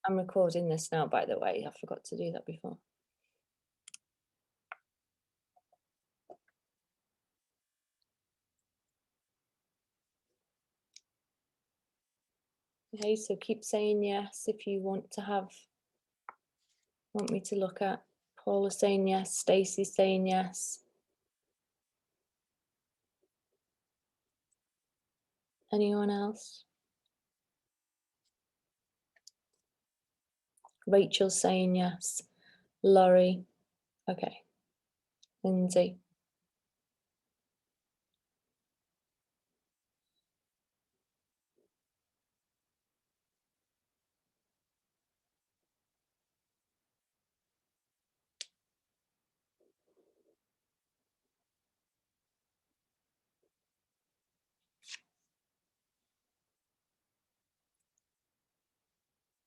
I'm recording this now, by the way. I forgot to do that before. Okay, so keep saying yes if you want me to look at. Paula's saying yes, Stacey's saying yes. Anyone else? Rachel's saying yes. Laurie. Okay. Lindsay.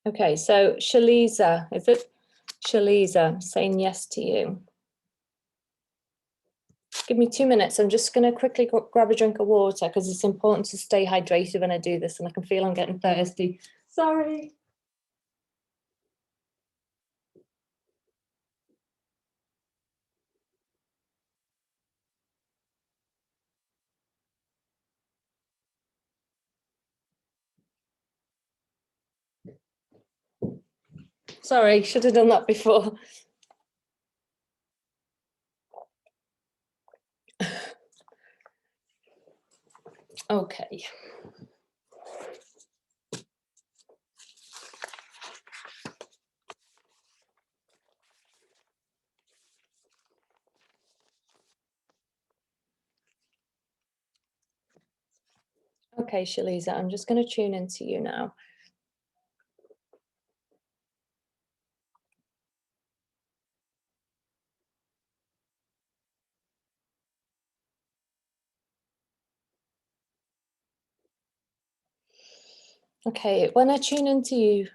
Okay, so Shaliza, is it Shaliza saying yes to you? Give me 2 minutes. I'm just going to quickly grab a drink of water because it's important to stay hydrated when I do this, and I can feel I'm getting thirsty. Sorry. Sorry, should have done that before. Okay. Okay, Shaliza, I'm just going to tune into you now. Okay, when I tune into you,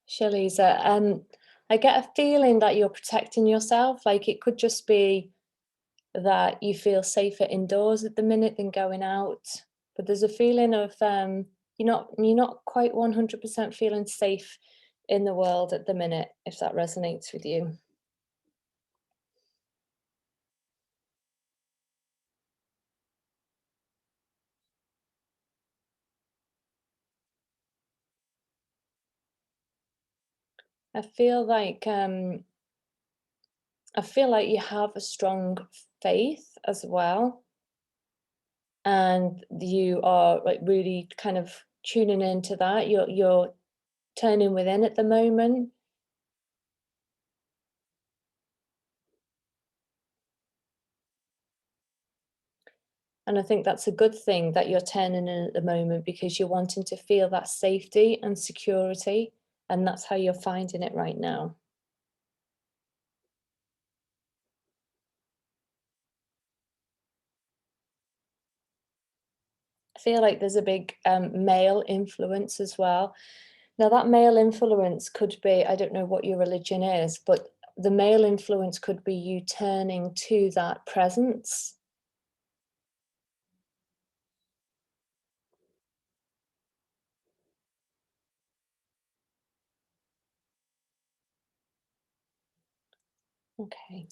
Shaliza, I get a feeling that you're protecting yourself. Like it could just be that you feel safer indoors at the minute than going out. But there's a feeling of you're not quite 100% feeling safe in the world at the minute, if that resonates with you. I feel like you have a strong faith as well, and you are like really kind of tuning into that. You're turning within at the moment. And I think that's a good thing that you're turning in at the moment, because you're wanting to feel that safety and security, and that's how you're finding it right now. I feel like there's a big male influence as well. Now that male influence could be, I don't know what your religion is, but the male influence could be you turning to that presence. Okay.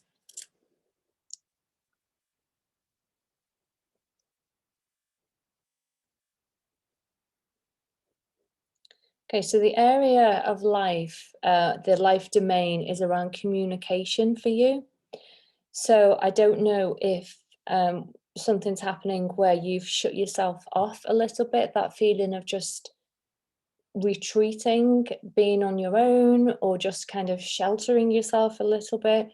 Okay, so the area of life, the life domain is around communication for you. So I don't know if something's happening where you've shut yourself off a little bit, that feeling of just retreating, being on your own, or just kind of sheltering yourself a little bit.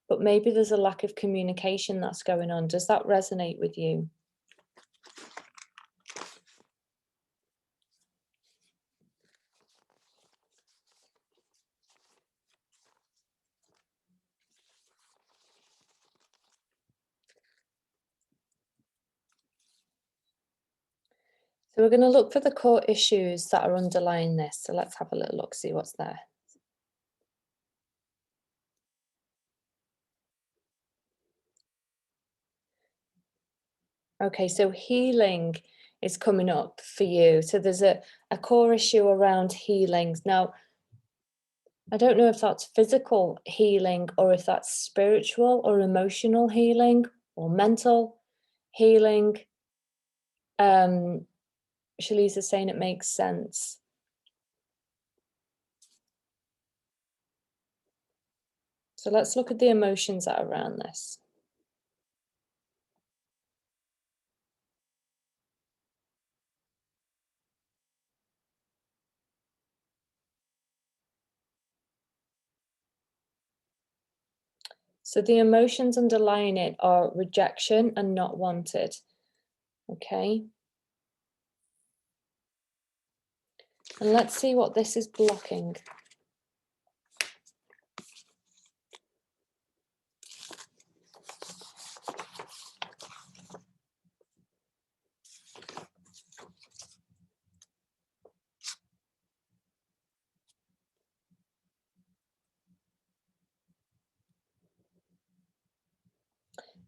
But maybe there's a lack of communication that's going on. Does that resonate with you? So we're going to look for the core issues that are underlying this. So let's have a little look, see what's there. Okay, so healing is coming up for you. So there's a core issue around healings. Now, I don't know if that's physical healing or if that's spiritual or emotional healing or mental healing. Shalice is saying it makes sense. So let's look at the emotions that are around this. So the emotions underlying it are rejection and not wanted. Okay. And let's see what this is blocking.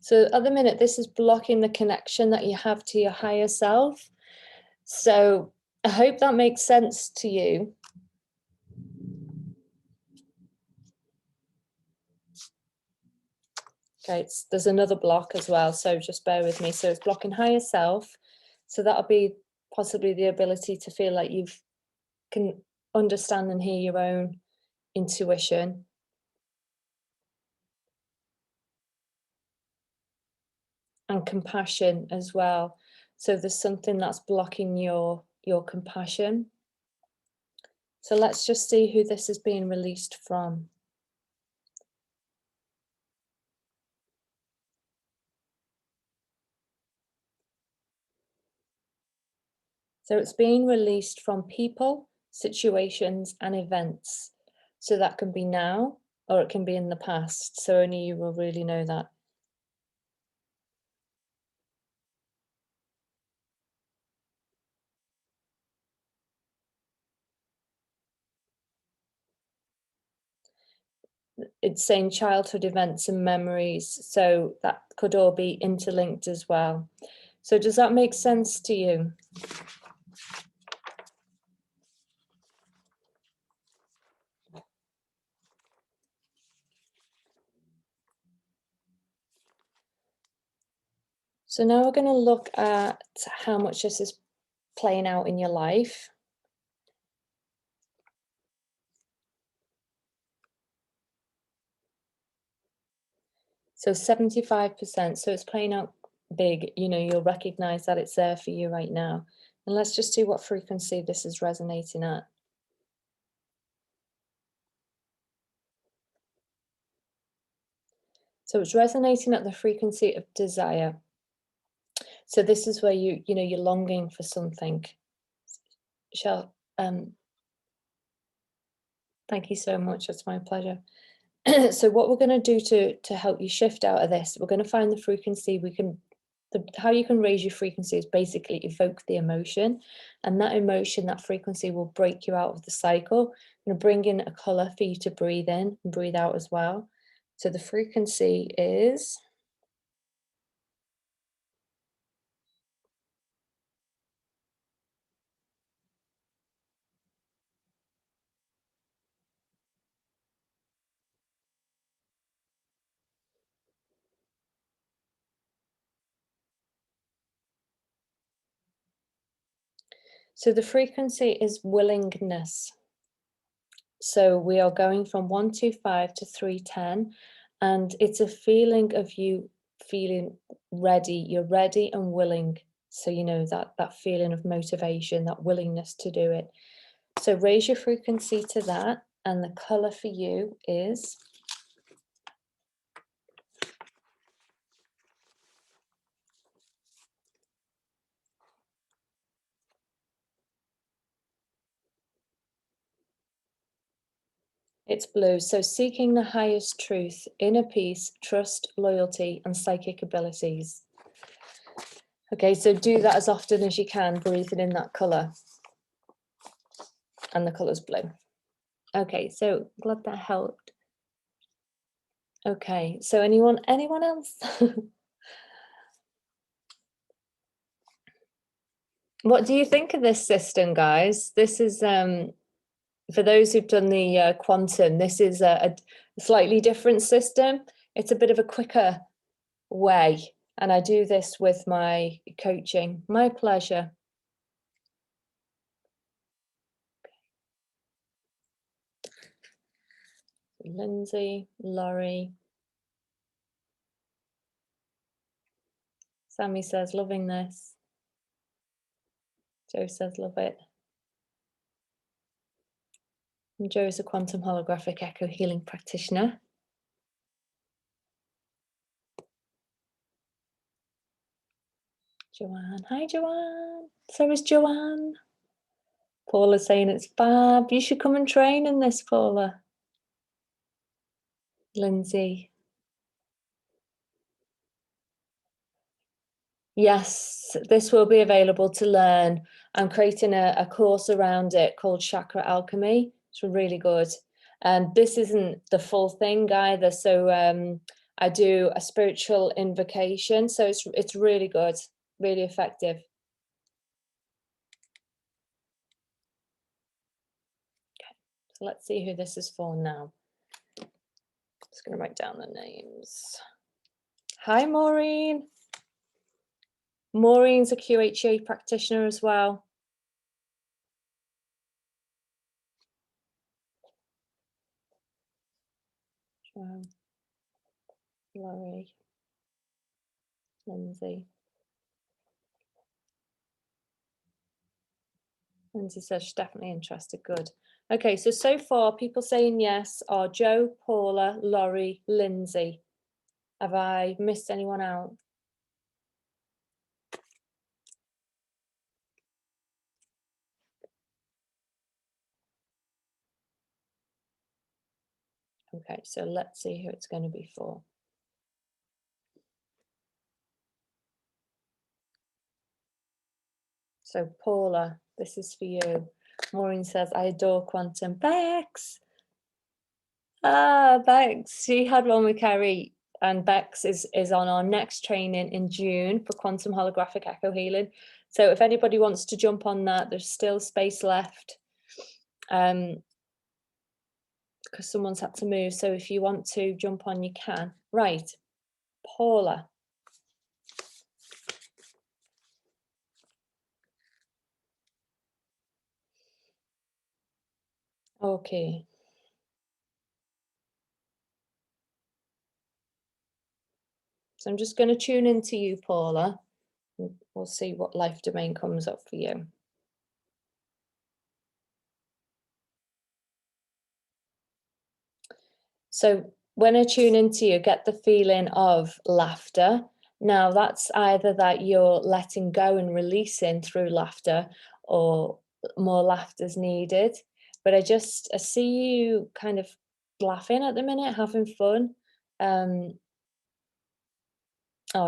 So at the minute, this is blocking the connection that you have to your higher self. So I hope that makes sense to you. Okay, there's another block as well, so just bear with me. So it's blocking higher self. So that'll be possibly the ability to feel like you can understand and hear your own intuition. And compassion as well. So there's something that's blocking your compassion. So let's just see who this is being released from. So it's being released from people, situations, and events. So that can be now or it can be in the past. So only you will really know that. It's saying childhood events and memories. So that could all be interlinked as well. So does that make sense to you? So now we're going to look at how much this is playing out in your life. So 75%, so it's playing out big, you know, you'll recognize that it's there for you right now. And let's just see what frequency this is resonating at. So it's resonating at the frequency of desire. So this is where you know, you're longing for something. Thank you so much, it's my pleasure. So what we're going to do to help you shift out of this, we're going to find the frequency how you can raise your frequency is basically evoke the emotion, and that emotion, that frequency will break you out of the cycle. I'm going to bring in a color for you to breathe in and breathe out as well. So the frequency is willingness. So we are going from 125 to 310, and it's a feeling of you feeling ready. You're ready and willing. So you know that feeling of motivation, that willingness to do it. So raise your frequency to that, and the color for you is it's blue. So seeking the highest truth, inner peace, trust, loyalty, and psychic abilities. Okay, so do that as often as you can, breathing in that color. And the color's blue. Okay, so glad that helped. Okay, so anyone else? What do you think of this system, guys? This is For those who've done the quantum, this is a slightly different system. It's a bit of a quicker way, and I do this with my coaching. My pleasure. Lindsay, Laurie. Sammy says, loving this. Joe says, love it. And Joe's a quantum holographic echo healing practitioner. Joanne, hi Joanne. So is Joanne. Paula's saying it's fab. You should come and train in this, Paula. Lindsay. Yes, this will be available to learn. I'm creating a course around it called Chakra Alchemy. It's really good. And this isn't the full thing either. So I do a spiritual invocation. So it's really good, really effective. Okay, so let's see who this is for now. Just going to write down the names. Hi, Maureen. Maureen's a QHA practitioner as well. Laurie, Lindsay. Lindsay says she's definitely interested. Good. Okay, so far people saying yes are Joe, Paula, Laurie, Lindsay. Have I missed anyone out? Okay, so let's see who it's going to be for. So Paula, this is for you. Maureen says, I adore quantum. Bex! Ah, Bex, she had one with Carrie, and Bex is on our next training in June for quantum holographic echo healing. So if anybody wants to jump on that, there's still space left. Because someone's had to move. So if you want to jump on, you can. Right, Paula. Okay. So I'm just going to tune into you, Paula. And we'll see what life domain comes up for you. So when I tune into you, get the feeling of laughter. Now that's either that you're letting go and releasing through laughter, or more laughter is needed. But I see you kind of laughing at the minute, having fun. Oh,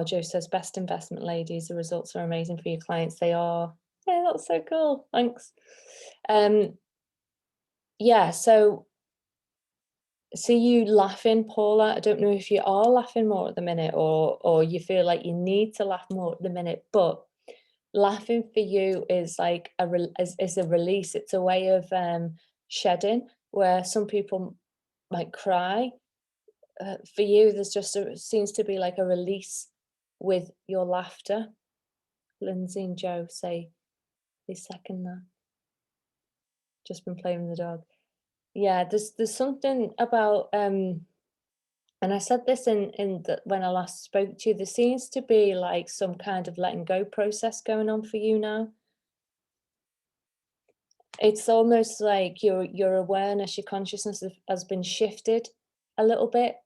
Joe says, best investment ladies. The results are amazing for your clients. They are. Yeah, that's so cool. Thanks. Yeah, so see you laughing, Paula. I don't know if you are laughing more at the minute, or you feel like you need to laugh more at the minute, but laughing for you is like is a release. It's a way of shedding, where some people might cry. For you, there's just seems to be like a release with your laughter. Lindsay and Joe say they second that. Just been playing with the dog. Yeah, there's something about and I said this when I last spoke to you, there seems to be like some kind of letting go process going on for you now. It's almost like your awareness, your consciousness has been shifted a little bit,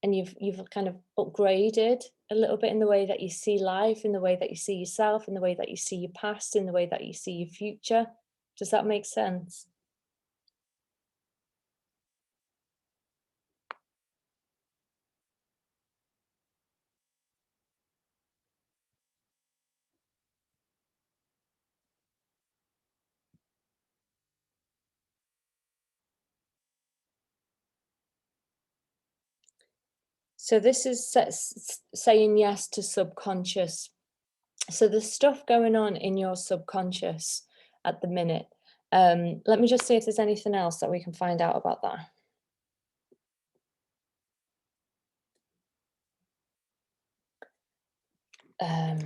and you've kind of upgraded a little bit in the way that you see life, in the way that you see yourself, in the way that you see your past, in the way that you see your future. Does that make sense? So this is saying yes to subconscious. So there's stuff going on in your subconscious at the minute. Let me just see if there's anything else that we can find out about that. Um,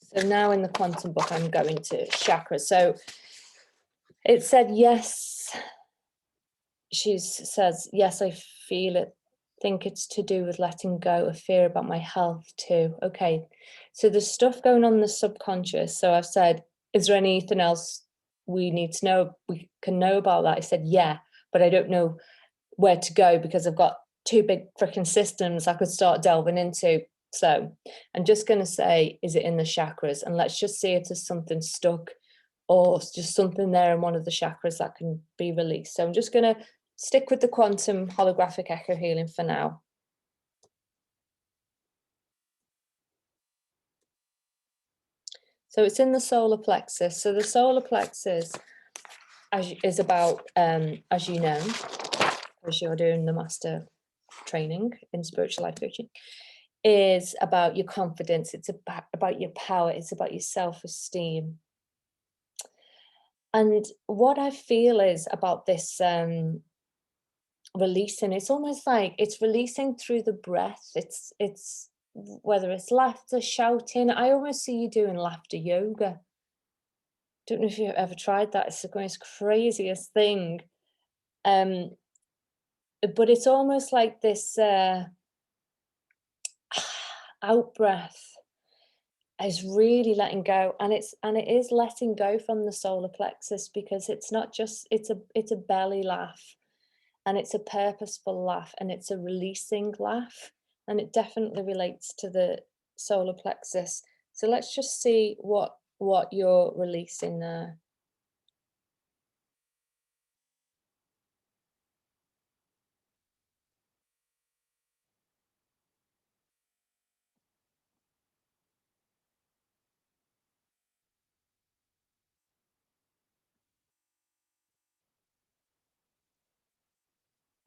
so now in the quantum book, I'm going to chakras. So it said, yes, she says, yes, I feel it. Think it's to do with letting go of fear about my health too. Okay, so there's stuff going on in the subconscious. So I've said, is there anything else we need to know? We can know about that. I said, yeah, but I don't know where to go because I've got two big freaking systems I could start delving into. So I'm just going to say, is it in the chakras? And let's just see if there's something stuck or just something there in one of the chakras that can be released. So I'm just going to stick with the quantum holographic echo healing for now. So it's in the solar plexus. So the solar plexus is about, as you know, as you're doing the master training in spiritual life coaching, is about your confidence. It's about your power. It's about your self-esteem. And what I feel is about this releasing, it's almost like it's releasing through the breath. It's whether it's laughter, shouting. I almost see you doing laughter yoga. Don't know if you've ever tried that. It's the most craziest thing. But it's almost like this out breath is really letting go, and it is letting go from the solar plexus, because it's not just, it's a belly laugh, and it's a purposeful laugh, and it's a releasing laugh, and it definitely relates to the solar plexus. So let's just see what you're releasing there.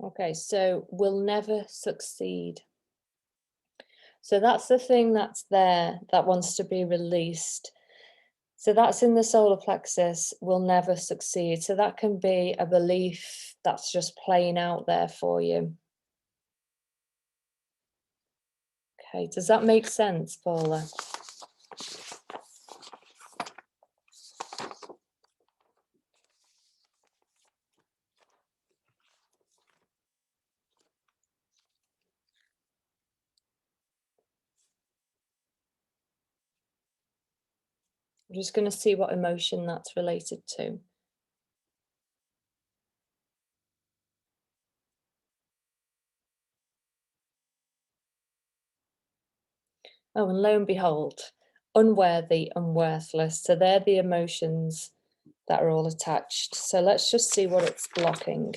Okay, so we'll never succeed. So that's the thing that's there that wants to be released. So that's in the solar plexus, will never succeed. So that can be a belief that's just playing out there for you. Okay, does that make sense, Paula? I'm just going to see what emotion that's related to. Oh, and lo and behold, unworthy and worthless. So they're the emotions that are all attached. So let's just see what it's blocking.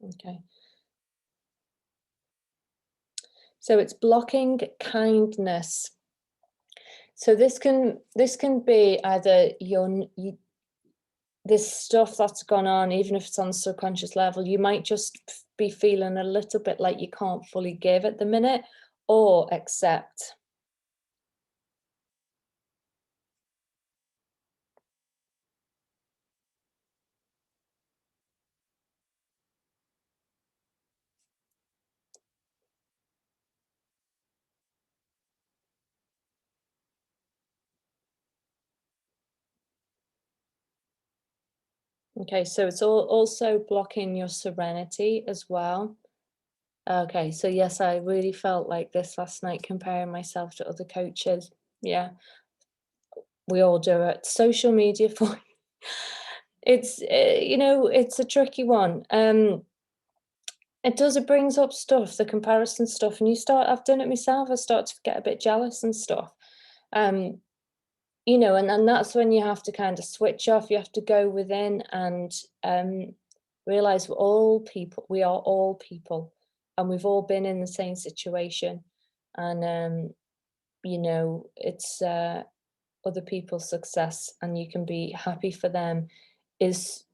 Okay. So it's blocking kindness. So this can be either this stuff that's gone on, even if it's on a subconscious level, you might just be feeling a little bit like you can't fully give at the minute or accept. Okay, so it's also blocking your serenity as well. Okay, so yes, I really felt like this last night comparing myself to other coaches. Yeah, we all do it. Social media for it's it's a tricky one. It brings up stuff, the comparison stuff, and I've done it myself. I start to get a bit jealous and stuff. Um, and that's when you have to kind of switch off. You have to go within and Realize we're all people. We are all people, and we've all been in the same situation. And it's other people's success, and you can be happy for them. Is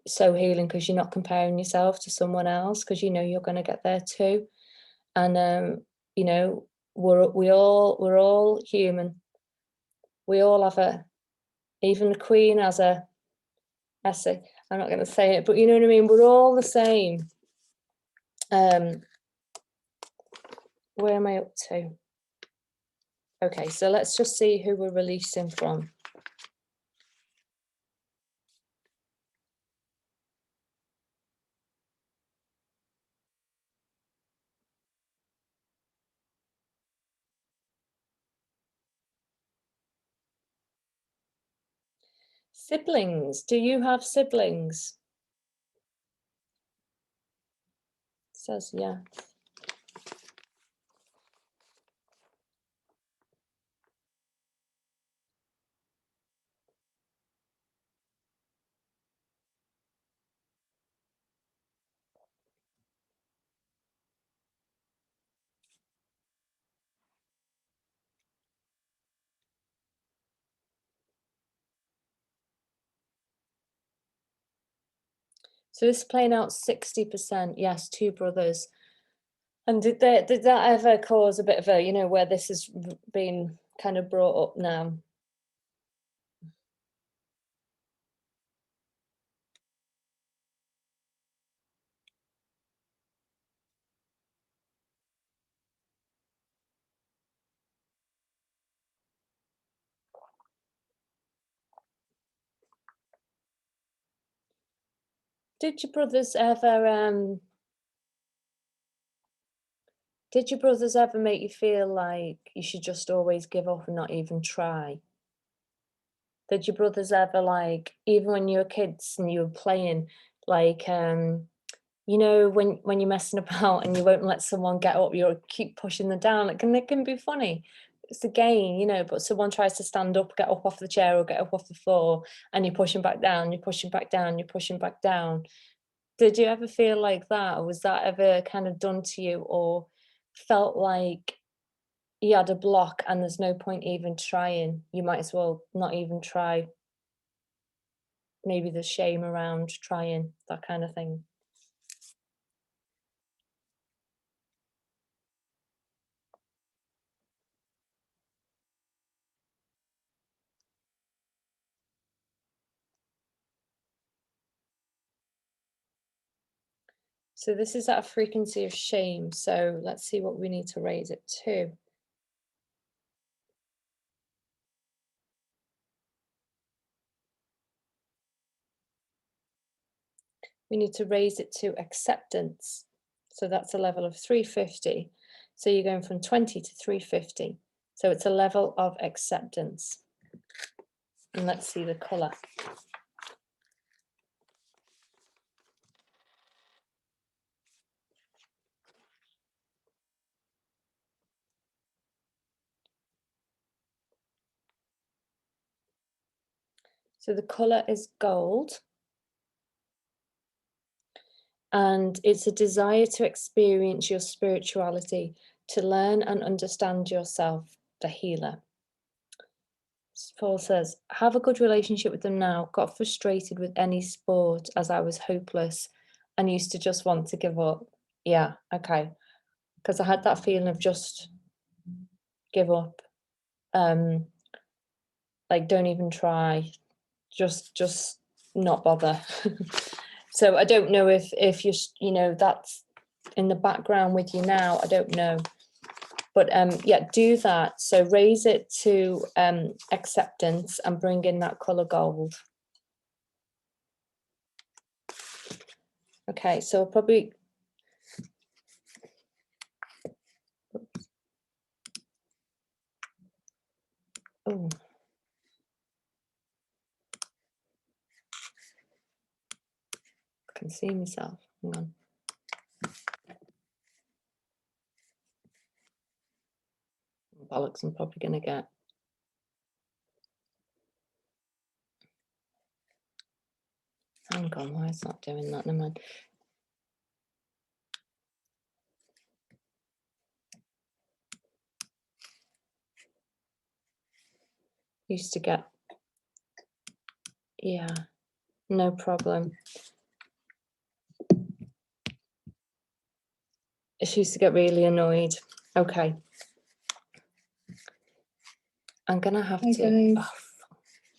so healing because you're not comparing yourself to someone else because you're going to get there too. And you know, we're all human. We all have even the Queen has a essay. I'm not going to say it, but you know what I mean. We're all the same. Where am I up to? Okay, so let's just see who we're releasing from. Siblings. Do you have siblings? It says yeah. So this is playing out 60%. Yes, two brothers. And did that ever cause a bit of a, where this has been kind of brought up now? Did your brothers ever make you feel like you should just always give up and not even try? Did your brothers ever, like, even when you were kids and you were playing, like, when you're messing about and you won't let someone get up, you keep pushing them down. It can be funny. It's a game, but someone tries to stand up, get up off the chair or get up off the floor, and you're pushing back down, you're pushing back down, you're pushing back down. Did you ever feel like that? Or was that ever kind of done to you, or felt like you had a block and there's no point even trying? You might as well not even try. Maybe there's shame around trying, that kind of thing. So this is at a frequency of shame. So let's see what we need to raise it to. We need to raise it to acceptance. So that's a level of 350. So you're going from 20 to 350. So it's a level of acceptance. And let's see the color. So the color is gold. And it's a desire to experience your spirituality, to learn and understand yourself, the healer. Paul says, have a good relationship with them now. Got frustrated with any sport as I was hopeless and used to just want to give up. Yeah, okay. Because I had that feeling of just give up. Like, don't even try. Just not bother. So I don't know if you're, that's in the background with you now. I don't know. But yeah, do that. So raise it to acceptance and bring in that color gold. Okay, so probably. Oh. I can see myself. Hang on. Bollocks, I'm probably going to get. Hang on, why it's not doing that? Never mind. Used to get, yeah, no problem. She used to get really annoyed. Okay. I'm gonna have to. Oh,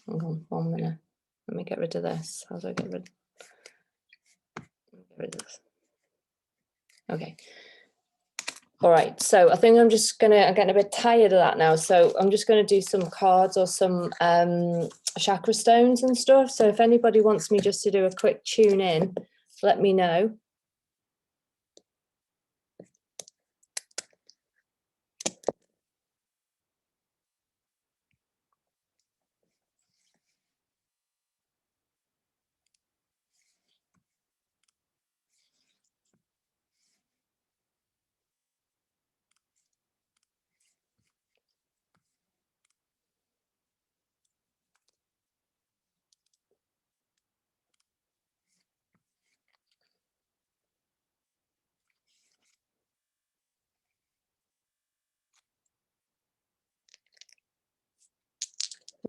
hang on 1 minute. Let me get rid of this. How do I get rid of this? Okay. All right. So I think I'm getting a bit tired of that now. So I'm just gonna do some cards or some chakra stones and stuff. So if anybody wants me just to do a quick tune in, let me know.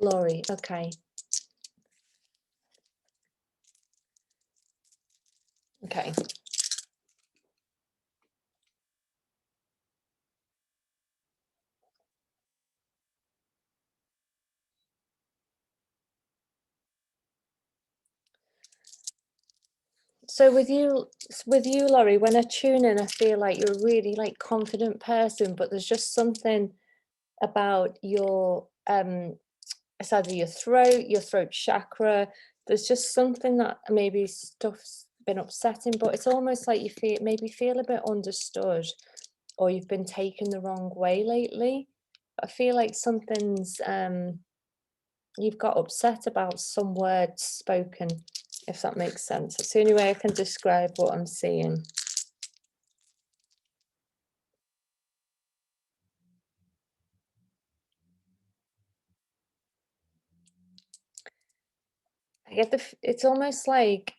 Laurie, okay. Okay. So with you, Laurie, when I tune in, I feel like you're a really like confident person, but there's just something about your it's either your throat chakra. There's just something that maybe stuff's been upsetting, but it's almost like you feel a bit understood, or you've been taken the wrong way lately. I feel like something's you've got upset about some words spoken, if that makes sense. It's the only way I can describe what I'm seeing. I get it's almost like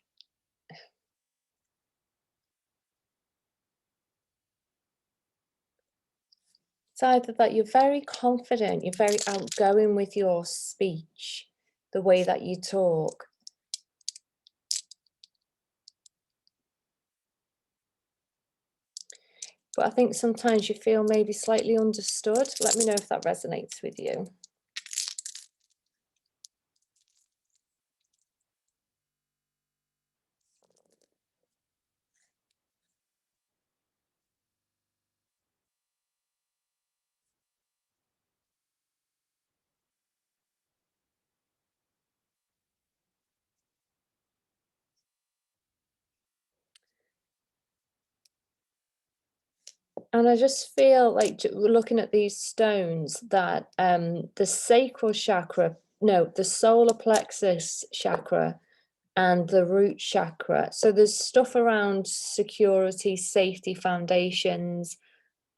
it's either that you're very confident, you're very outgoing with your speech, the way that you talk. But I think sometimes you feel maybe slightly understood. Let me know if that resonates with you. And I just feel like looking at these stones that the sacral chakra, no, the solar plexus chakra and the root chakra. So there's stuff around security, safety, foundations.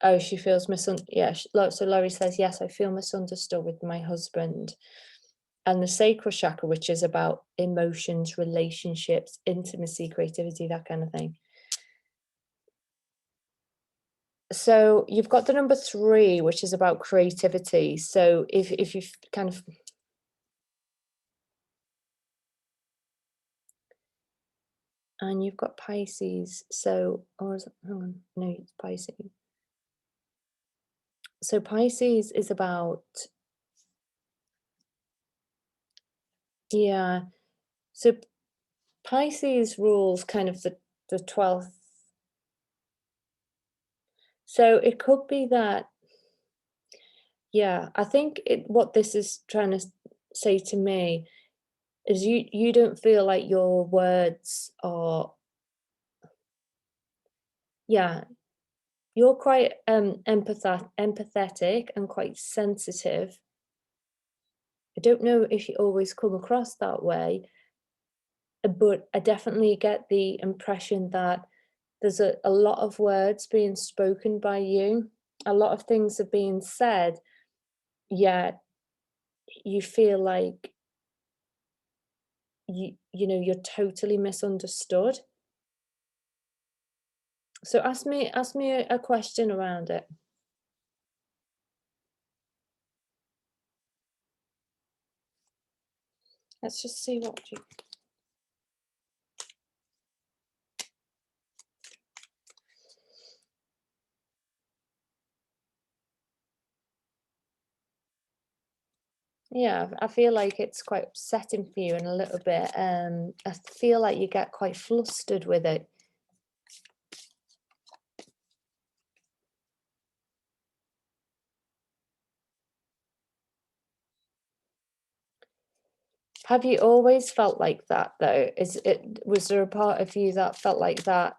Oh, she feels misunderstood. Yeah, so Laurie says, yes, I feel misunderstood with my husband. And the sacral chakra, which is about emotions, relationships, intimacy, creativity, that kind of thing. So you've got the number 3, which is about creativity. So if you've kind of, and you've got Pisces. So, or is it, hang on, no, it's Pisces. So Pisces is about, yeah. So Pisces rules kind of the 12th. So it could be that, yeah, I think what this is trying to say to me is you don't feel like your words are, yeah, you're quite empathetic and quite sensitive. I don't know if you always come across that way, but I definitely get the impression that there's a lot of words being spoken by you. A lot of things are being said, yet you feel like you're totally misunderstood. So ask me a question around it. Let's just see what you. Yeah, I feel like it's quite upsetting for you and a little bit. I feel like you get quite flustered with it. Have you always felt like that though? Was there a part of you that felt like that?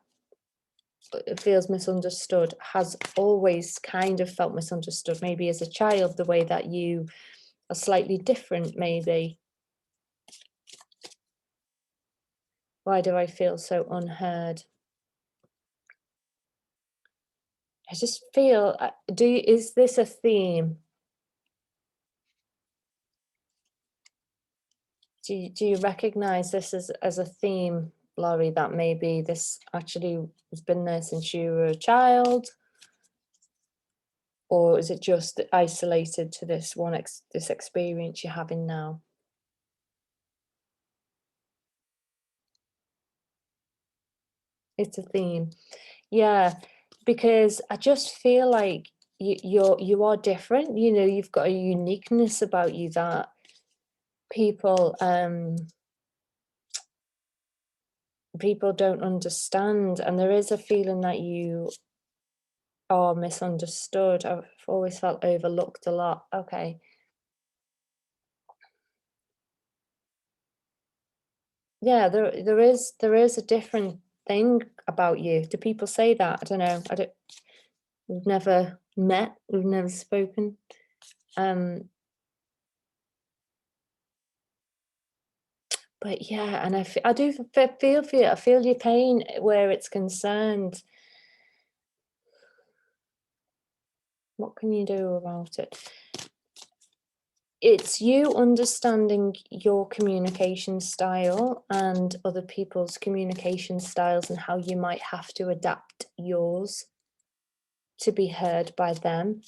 It feels misunderstood, has always kind of felt misunderstood, maybe as a child, the way that you are slightly different, maybe. Why do I feel so unheard? I just feel, is this a theme? Do you recognize this as a theme, Laurie, that maybe this actually has been there since you were a child? Or is it just isolated to this experience you're having now? It's a theme. Yeah, because I just feel like you are different. You've got a uniqueness about you that people don't understand, and there is a feeling that you are misunderstood. I've always felt overlooked a lot. Okay. Yeah, there is a different thing about you. Do people say that? I don't know. I don't We've never met, we've never spoken. Um, but yeah, and I do feel for you. I feel your pain where it's concerned. What can you do about it? It's you understanding your communication style and other people's communication styles and how you might have to adapt yours to be heard by them.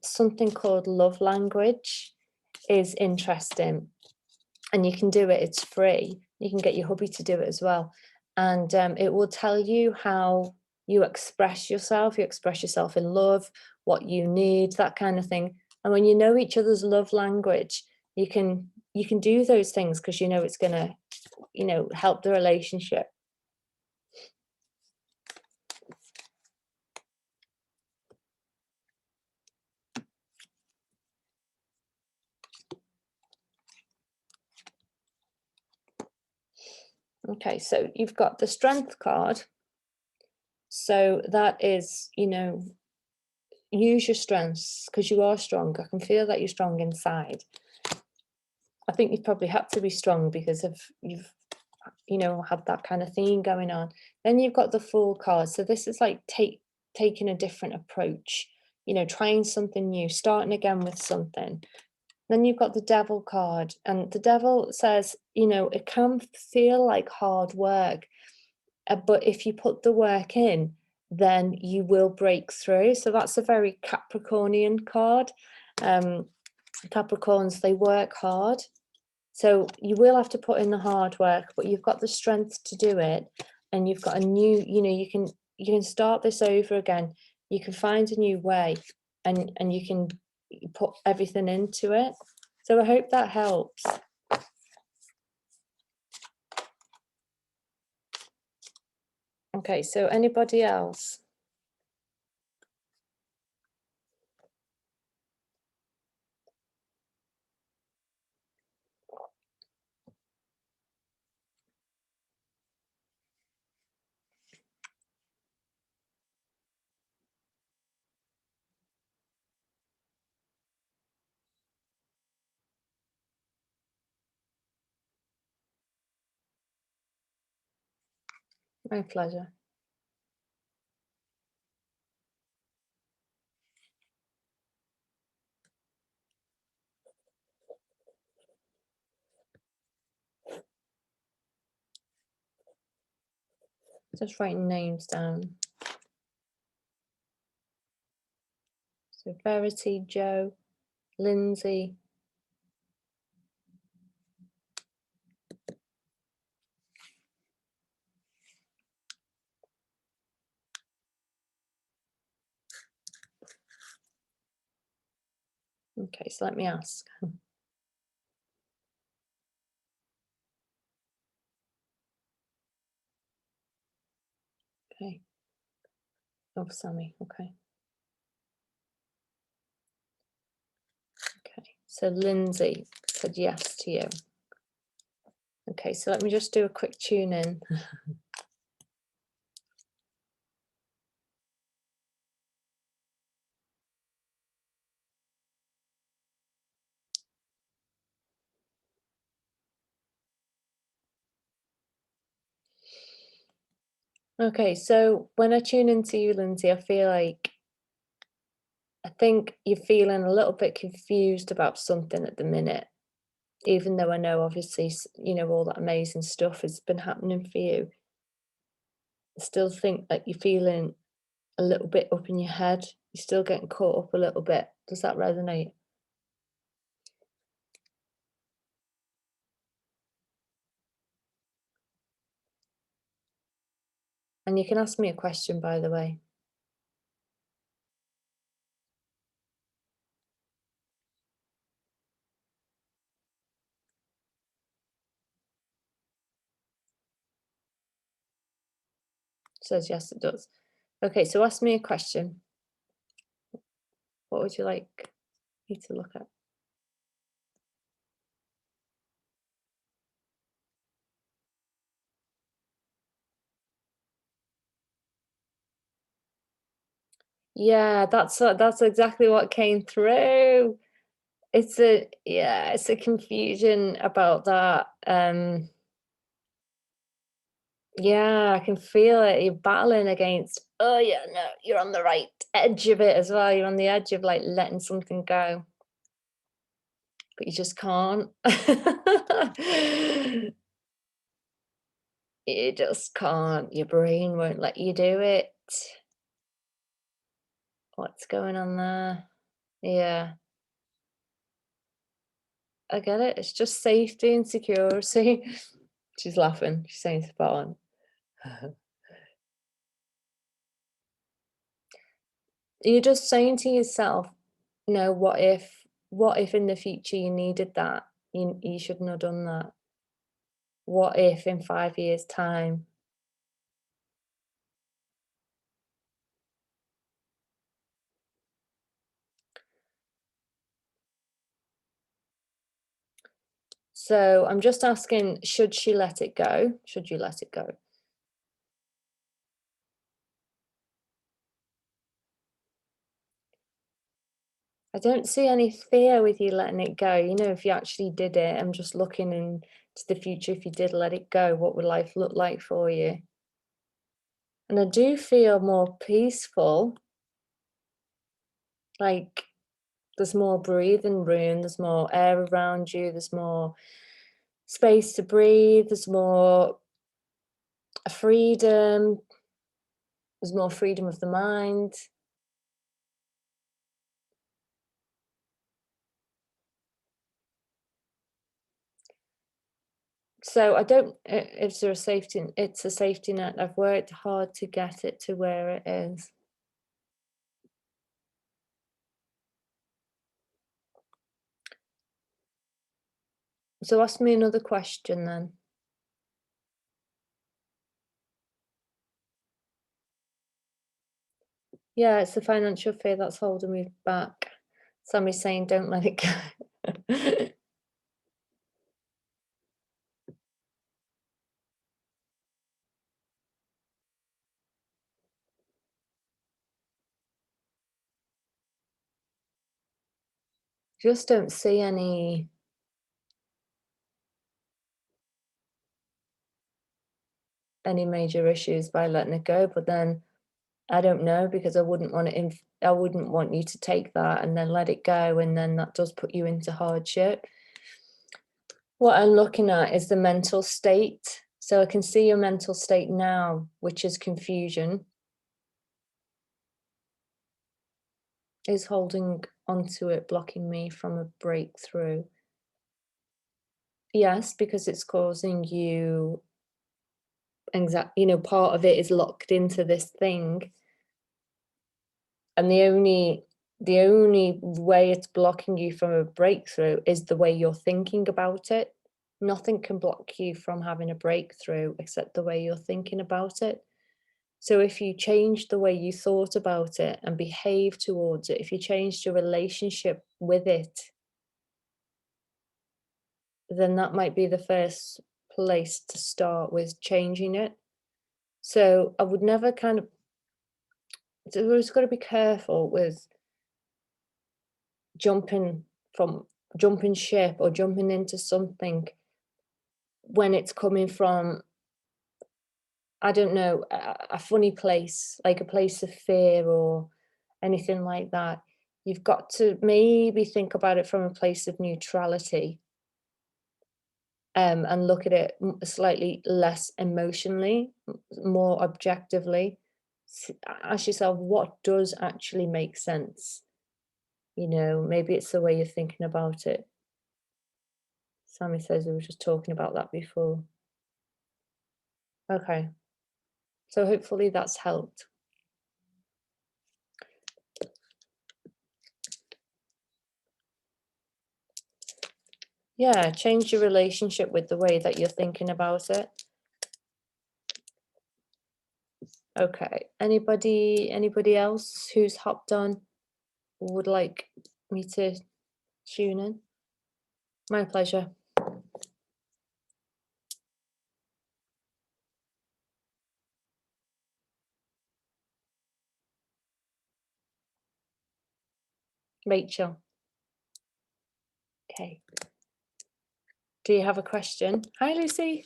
Something called love language is interesting, and you can do it. It's free. You can get your hubby to do it as well, and it will tell you how you express yourself. You express yourself in love, what you need, that kind of thing. And when you know each other's love language, you can do those things because you know it's gonna help the relationship. Okay, so you've got the strength card. So that is, use your strengths because you are strong. I can feel that you're strong inside. I think you've probably had to be strong because of you've had that kind of thing going on. Then you've got the Fool card. So this is like taking a different approach, trying something new, starting again with something. Then you've got the Devil card, and the Devil says, it can feel like hard work, but if you put the work in, then you will break through. So that's a very Capricornian card. Um, Capricorns, they work hard. So you will have to put in the hard work, but you've got the strength to do it, and you've got a new, you can start this over again. You can find a new way, and you can put everything into it. So I hope that helps. Okay, so anybody else? My pleasure. Just writing names down. So Verity, Joe, Lindsay. Okay, so let me ask. Okay. Oh, Sammy. Okay. Okay. So Lindsay said yes to you. Okay, so let me just do a quick tune in. Okay, so when I tune into you, Lindsay, I think you're feeling a little bit confused about something at the minute, even though I know obviously, all that amazing stuff has been happening for you. I still think that you're feeling a little bit up in your head. You're still getting caught up a little bit. Does that resonate? And you can ask me a question, by the way. Says yes, it does. Okay, so ask me a question. What would you like me to look at? Yeah, that's exactly what came through. It's a confusion about that. Yeah, I can feel it. You're battling against, oh yeah, no, you're on the right edge of it as well. You're on the edge of like letting something go, but you just can't. You just can't. Your brain won't let you do it. What's going on there? Yeah, I get it. It's just safety and security. She's laughing. She's saying spot on. You're just saying to yourself, no, what if in the future you needed that? You shouldn't have done that. What if in 5 years' time? So I'm just asking, should she let it go? Should you let it go? I don't see any fear with you letting it go. If you actually did it, I'm just looking into the future. If you did let it go, what would life look like for you? And I do feel more peaceful, like there's more breathing room, there's more air around you, there's more space to breathe, there's more freedom, there's more freedom of the mind. So I don't, is there a safety? It's a safety net. I've worked hard to get it to where it is. So ask me another question then. Yeah, it's the financial fear that's holding me back. Sammy's saying, don't let it go. Just don't see any major issues by letting it go. But then I don't know, because I wouldn't want to. I wouldn't want you to take that and then let it go, and then that does put you into hardship. What I'm looking at is the mental state. So I can see your mental state now, which is confusion, is holding onto it, blocking me from a breakthrough. Yes, because it's causing you anxiety, part of it is locked into this thing. And the only way it's blocking you from a breakthrough is the way you're thinking about it. Nothing can block you from having a breakthrough except the way you're thinking about it. So if you change the way you thought about it and behave towards it, if you changed your relationship with it, then that might be the first place to start with changing it. So I would never kind of, so we've just got to be careful with jumping from jumping ship or jumping into something when it's coming from, I don't know, a funny place, like a place of fear or anything like that. You've got to maybe think about it from a place of neutrality, and look at it slightly less emotionally, more objectively. Ask yourself, what does actually make sense? Maybe it's the way you're thinking about it. Sammy says we were just talking about that before. Okay. So hopefully that's helped. Yeah, change your relationship with the way that you're thinking about it. Okay. Anybody else who's hopped on would like me to tune in? My pleasure. Rachel. Okay. Do you have a question? Hi, Lucy.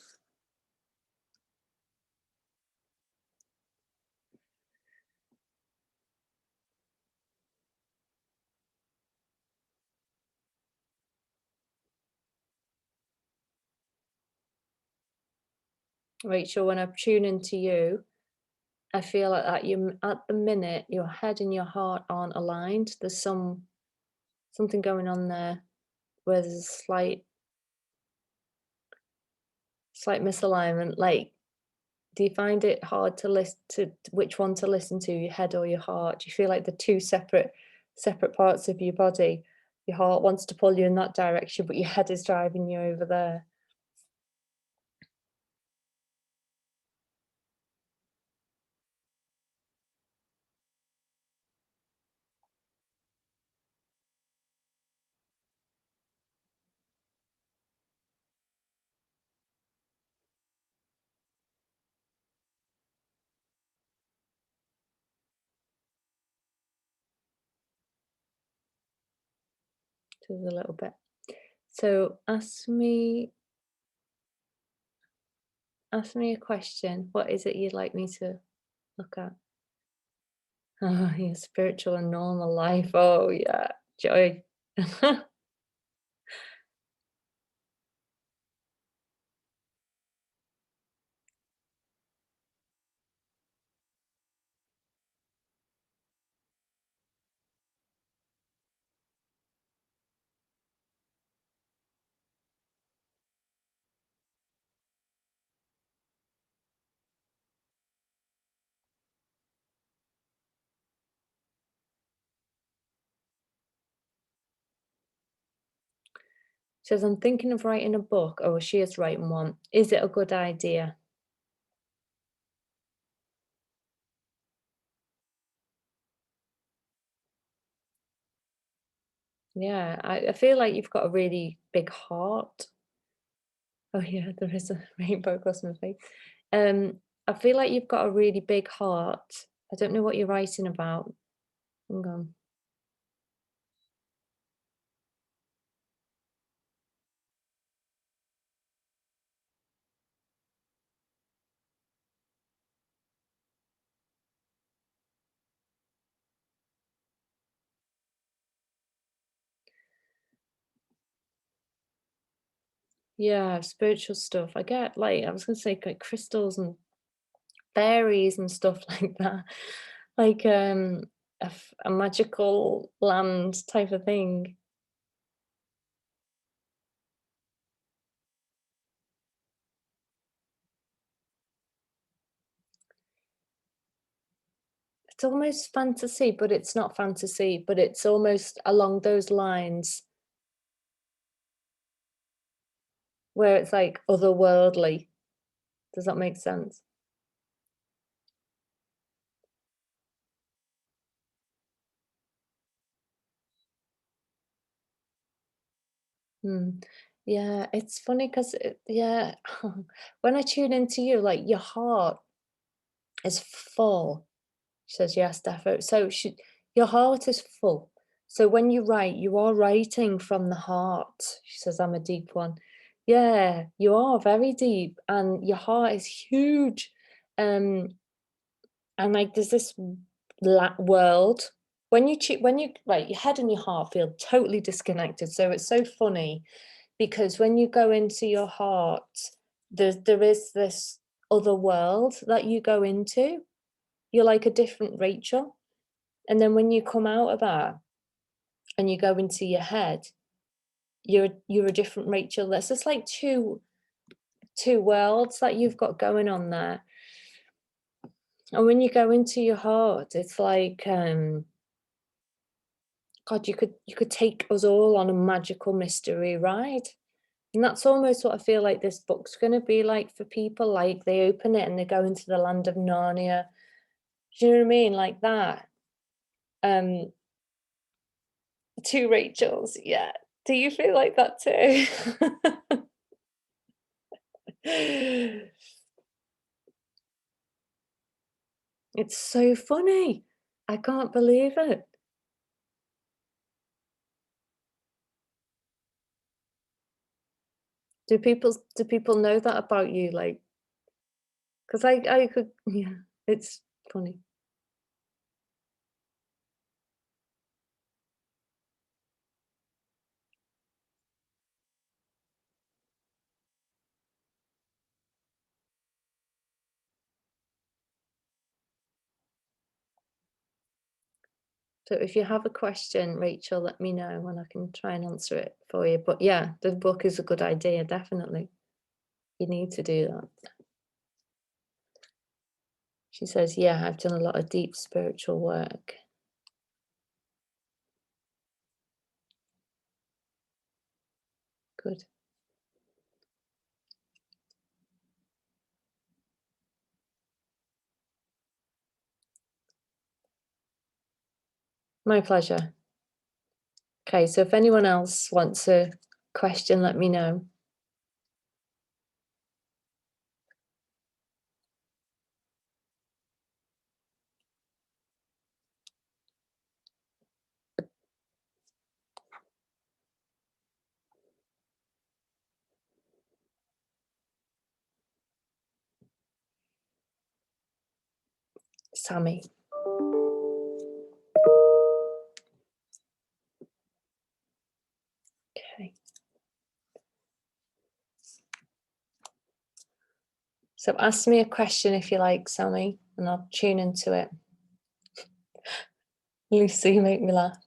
Rachel, when I tune into you, I feel like that you at the minute your head and your heart aren't aligned. There's something going on there where there's a slight misalignment. Like, do you find it hard to listen to which one to listen to, your head or your heart? Do you feel like the two separate parts of your body? Your heart wants to pull you in that direction, but your head is driving you over there. Just a little bit. So ask me a question. What is it you'd like me to look at? Oh, your spiritual and normal life. Oh yeah, joy. Says I'm thinking of writing a book. Oh, she is writing one. Is it a good idea? Yeah, I feel like you've got a really big heart. Oh yeah, there is a rainbow across my face. I feel like you've got a really big heart. I don't know what you're writing about. Hang on. Yeah, spiritual stuff. I get like I was gonna say like crystals and fairies and stuff like that. Like a magical land type of thing. It's almost fantasy, but it's not fantasy, but it's almost along those lines where it's like otherworldly. Does that make sense? Hmm. Yeah, it's funny because yeah, when I tune into you, like your heart is full. She says, yes, defo. So your heart is full. So when you write, you are writing from the heart. She says, I'm a deep one. Yeah, you are very deep and your heart is huge. Um, and like there's this world when you right, your head and your heart feel totally disconnected. So it's so funny because when you go into your heart, there is this other world that you go into. You're like a different Rachel. And then when you come out of that and you go into your head, you're a different Rachel. There's just like two worlds that you've got going on there. And when you go into your heart, it's like God, you could take us all on a magical mystery ride. And that's almost what I feel like this book's gonna be like for people. Like they open it and they go into the land of Narnia. Do you know what I mean? Like that. Um, two Rachels, yeah. Do you feel like that too? It's so funny. I can't believe it. Do people know that about you? Like, because I could, yeah, it's funny. So if you have a question, Rachel, let me know and I can try and answer it for you. But yeah, the book is a good idea, definitely. You need to do that. She says, yeah, I've done a lot of deep spiritual work. Good. My pleasure. Okay, so if anyone else wants a question, let me know. Sammy. Okay. So ask me a question if you like, Sammy, and I'll tune into it. Lucy, you make me laugh.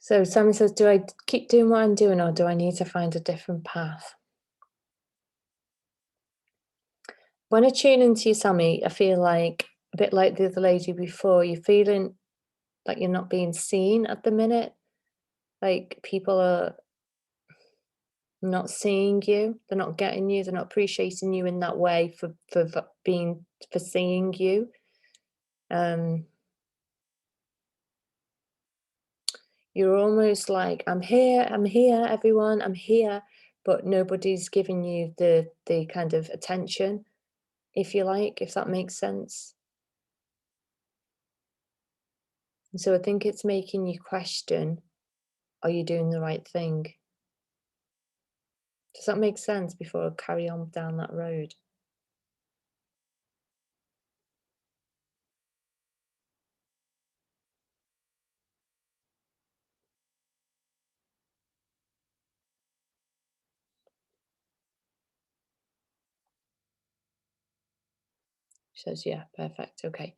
So Sammy says, do I keep doing what I'm doing or do I need to find a different path? When I tune into you, Sammy, I feel like a bit like the other lady before, you're feeling like you're not being seen at the minute. Like people are not seeing you, they're not getting you, they're not appreciating you in that way for seeing you. Um, you're almost like, I'm here, everyone, I'm here, but nobody's giving you the kind of attention, if you like, if that makes sense. And so I think it's making you question, are you doing the right thing? Does that make sense before I carry on down that road? She says, yeah, perfect. Okay.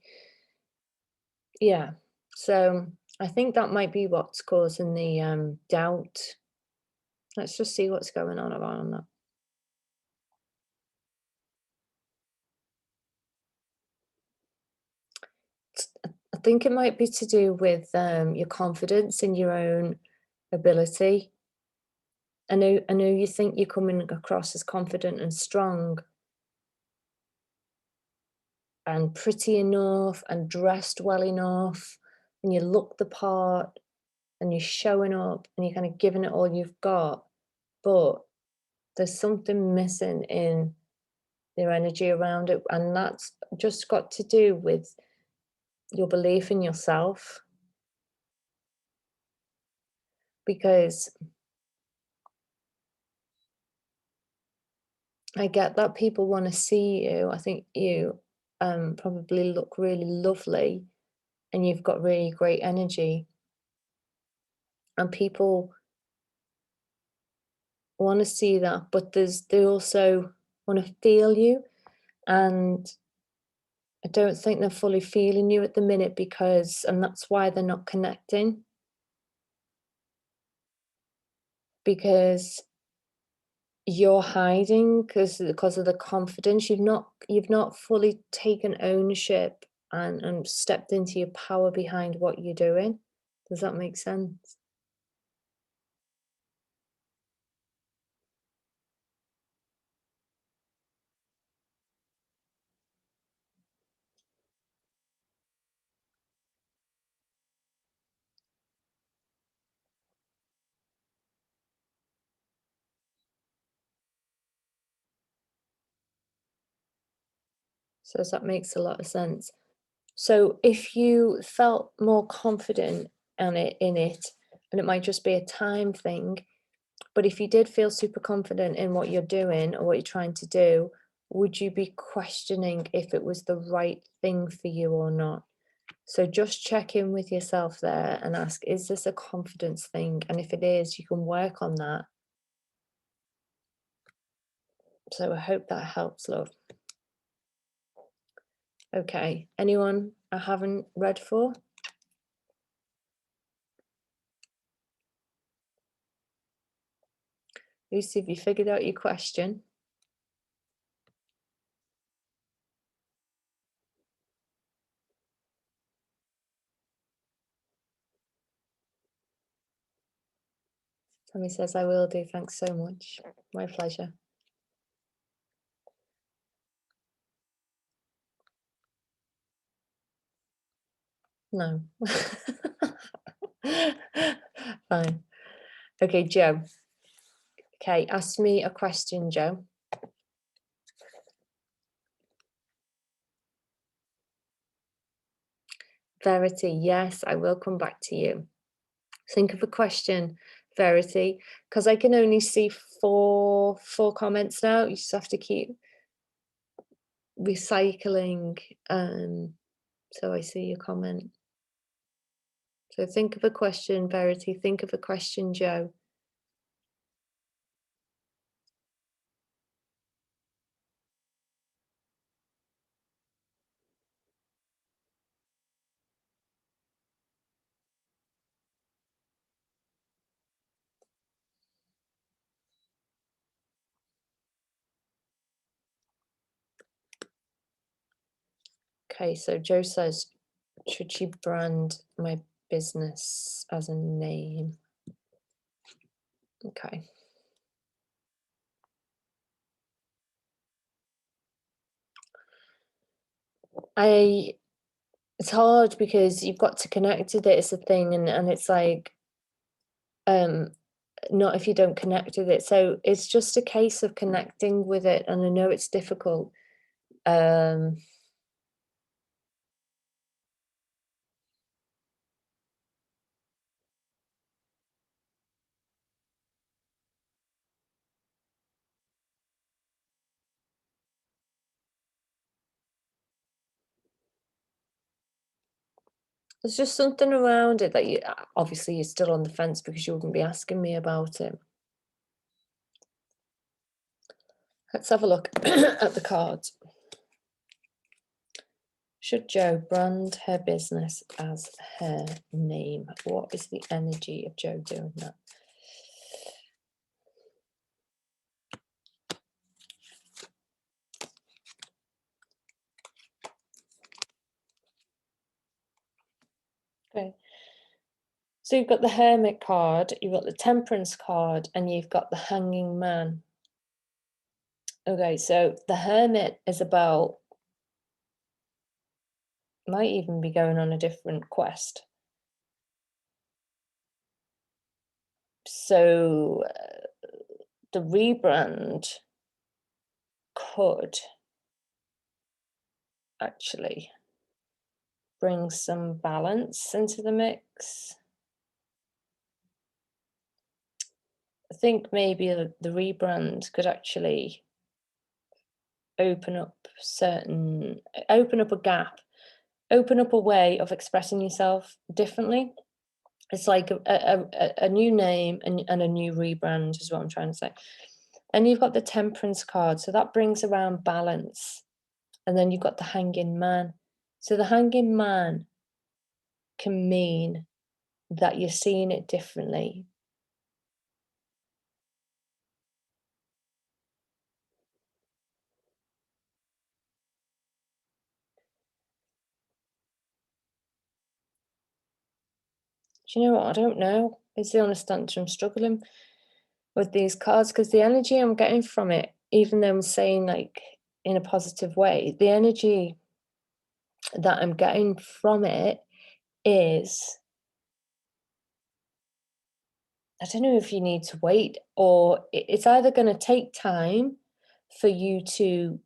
Yeah. So I think that might be what's causing the doubt. Let's just see what's going on around that. I think it might be to do with your confidence in your own ability. I know you think you're coming across as confident and strong and pretty enough and dressed well enough, and you look the part and you're showing up and you're kind of giving it all you've got, but there's something missing in their energy around it, and that's just got to do with your belief in yourself. Because I get that people want to see you. I think you probably look really lovely and you've got really great energy, and people want to see that, but they also want to feel you, and I don't think they're fully feeling you at the minute, and that's why they're not connecting, because you're hiding because of the confidence. You've not fully taken ownership and stepped into your power behind what you're doing. Does that make sense? So that makes a lot of sense. So if you felt more confident in it, and it might just be a time thing, but if you did feel super confident in what you're doing or what you're trying to do, would you be questioning if it was the right thing for you or not? So just check in with yourself there and ask, is this a confidence thing? And if it is, you can work on that. So I hope that helps, love. Okay. Anyone I haven't read for? Lucy, have you figured out your question? Tommy says, I will do. Thanks so much. My pleasure. No. Fine. Okay, Joe. Okay, ask me a question, Joe. Verity, yes, I will come back to you. Think of a question, Verity, because I can only see four comments now. You just have to keep recycling. So I see your comment. So think of a question, Verity. Think of a question, Joe. Okay, so Joe says, should she brand my business as a name? Okay. it's hard because you've got to connect with it, it's a thing, and it's like, um, not if you don't connect with it. So it's just a case of connecting with it, and I know it's difficult. Um, there's just something around it that obviously you're still on the fence because you wouldn't be asking me about it. Let's have a look at the cards. Should Jo brand her business as her name? What is the energy of Jo doing that? Okay. So you've got the Hermit card, you've got the Temperance card, and you've got the Hanging Man. Okay, so the Hermit is about, might even be going on a different quest. So the rebrand could actually bring some balance into the mix. I think maybe the rebrand could actually open up open up a gap, open up a way of expressing yourself differently. It's like a new name and a new rebrand is what I'm trying to say. And you've got the Temperance card, so that brings around balance. And then you've got the Hanging Man. So the Hanging Man can mean that you're seeing it differently. Do you know what? I don't know. It's the honest answer. I'm struggling with these cards because the energy I'm getting from it, even though I'm saying like in a positive way, the energy that I'm getting from it is, I don't know if you need to wait or it's either going to take time for you to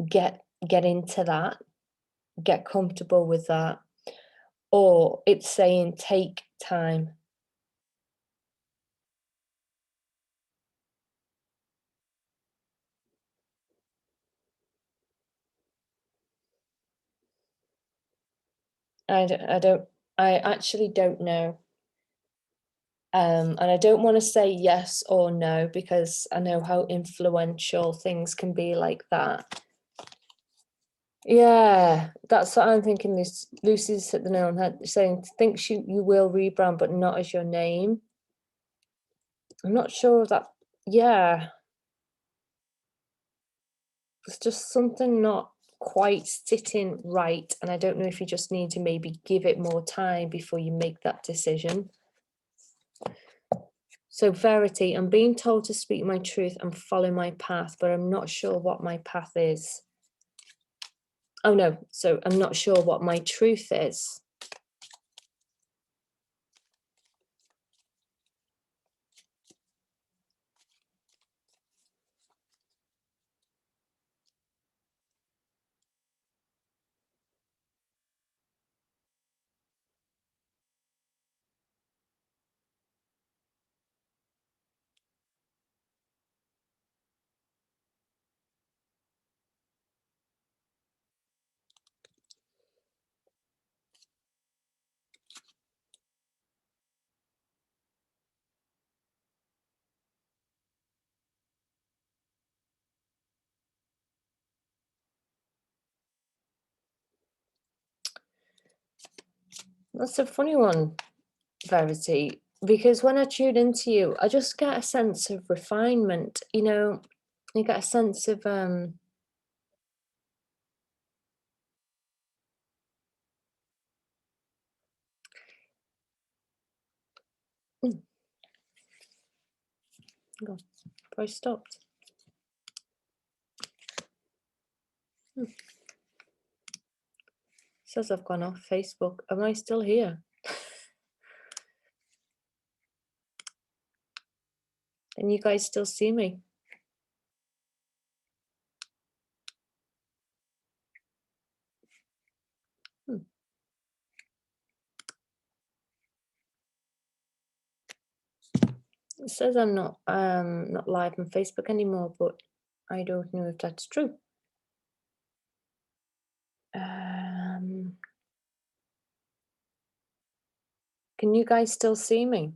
get into that, get comfortable with that, or it's saying take time. I actually don't know. And I don't want to say yes or no because I know how influential things can be like that. Yeah, that's what I'm thinking. Lucy's hit the nail on the head, saying thinks you will rebrand, but not as your name. I'm not sure of that. Yeah, there's just something not quite sitting right, and I don't know if you just need to maybe give it more time before you make that decision. So Verity, I'm being told to speak my truth and follow my path, but I'm not sure what my path is. Oh no, so I'm not sure what my truth is. That's a funny one, Verity, because when I tune into you, I just get a sense of refinement, you get a sense of mm, hang on, I stopped. Says I've gone off Facebook. Am I still here? Can you guys still see me? Hmm. It says I'm not live on Facebook anymore, but I don't know if that's true. Can you guys still see me?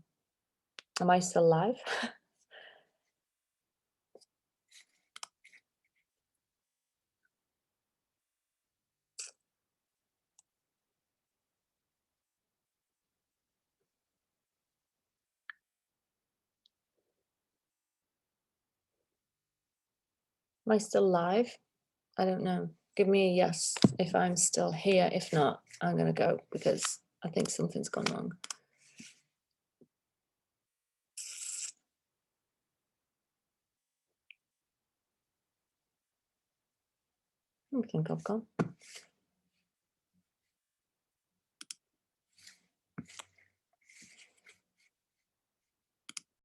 Am I still live? Am I still live? I don't know. Give me a yes if I'm still here. If not, I'm going to go because I think something's gone wrong. I think I've gone.